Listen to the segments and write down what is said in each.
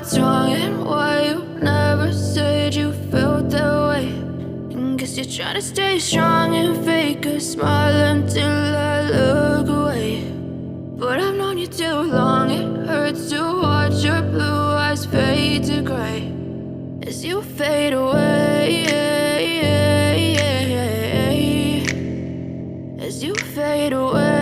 what's wrong and why you never said you felt that way. And guess you're trying to stay strong and fake a smile until I look away. But I've known you too long, it hurts to watch your blue eyes fade to gray as you fade away, as you fade away.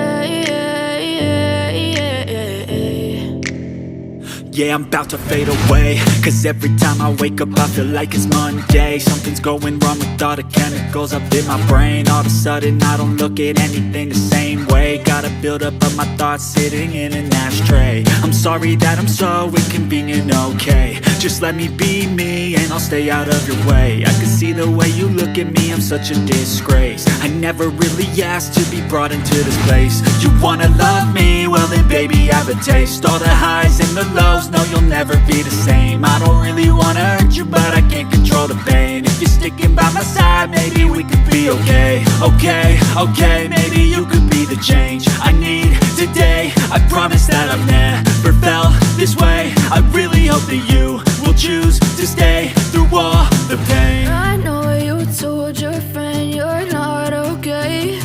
Yeah, I'm about to fade away, cause every time I wake up I feel like it's Monday. Something's going wrong with all the chemicals up in my brain. All of a sudden I don't look at anything the same way. Got a buildup of my thoughts sitting in an ashtray. I'm sorry that I'm so inconvenient, okay. Just let me be me and I'll stay out of your way. I can see the way you look at me, I'm such a disgrace. I never really asked to be brought into this place. You wanna love me? Well then baby I have a taste. All the highs and the lows, no you'll never be the same. I don't really wanna hurt you but I can't control the pain. If you're sticking by my side maybe we could be okay. Okay, maybe you could be the change I need today. I promise that I've never felt this way. I really hope that you will choose to stay through all the pain. I know you told your friend you're not okay,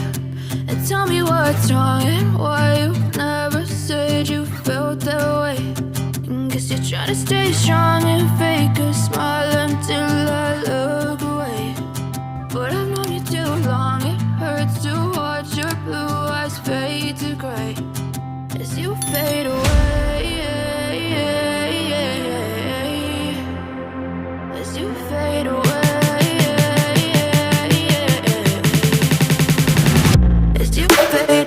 and tell me what's wrong and why you never said you felt that way. And guess you're trying to stay strong and fake a smile until I look away. But I've known you too long, it hurts to watch your blue eyes fade to gray as you fade away, as you fade away. As you fade away.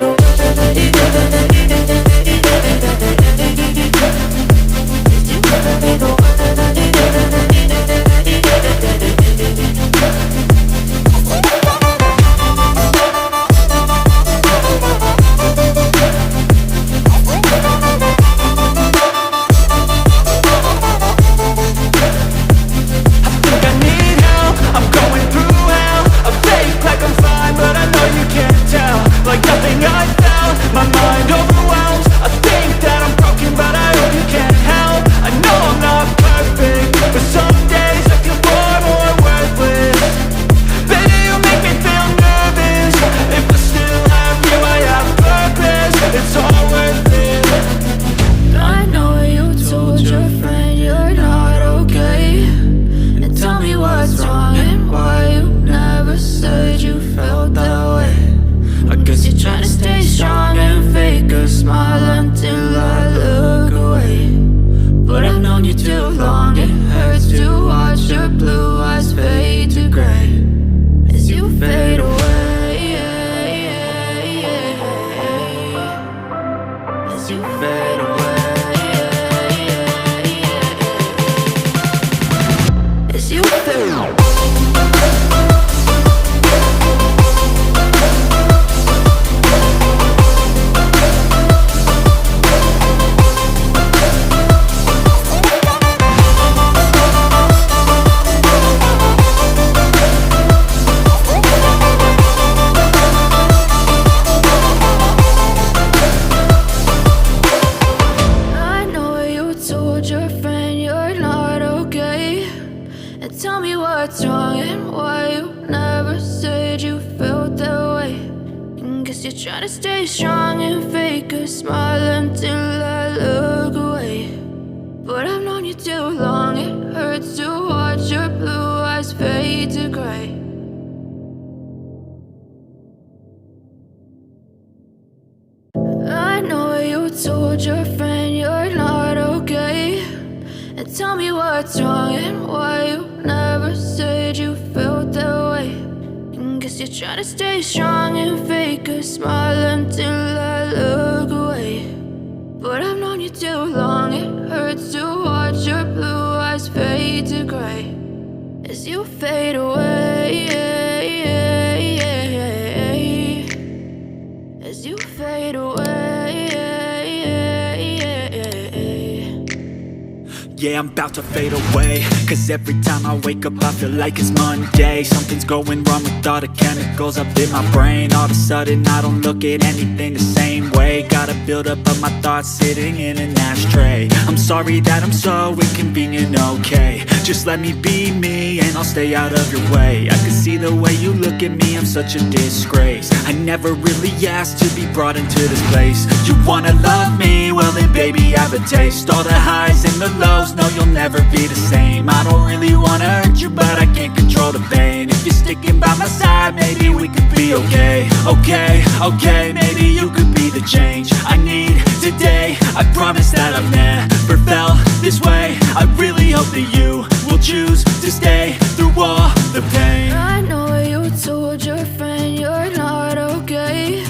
I'm about to fade away. Cause every time I wake up I feel like it's Monday. Something's going wrong with all the chemicals up in my brain. All of a sudden I don't look at anything the same way. Gotta build up of my thoughts sitting in an ashtray. I'm sorry that I'm so inconvenient, okay. Just let me be me and I'll stay out of your way. I can see the way you look at me, I'm such a disgrace. I never really asked to be brought into this place. You wanna love me? Well then baby have a taste. All the highs and the lows, no you'll never be the same. I don't really wanna hurt you but I can't control the pain. If you're sticking by my side, maybe we could be okay. Okay, maybe you could be the change I need today. I promise that I've never felt this way. I really hope that you will choose to stay through all the pain. I know you told your friend you're not okay,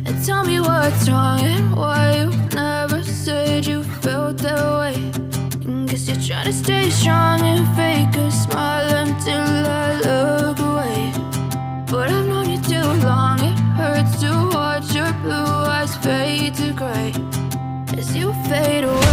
and tell me what's wrong and why you never said you felt that way. Guess you're trying to stay strong and fake a smile until I look away. But I've known you too long, it hurts to watch your blue eyes fade to gray as you fade away.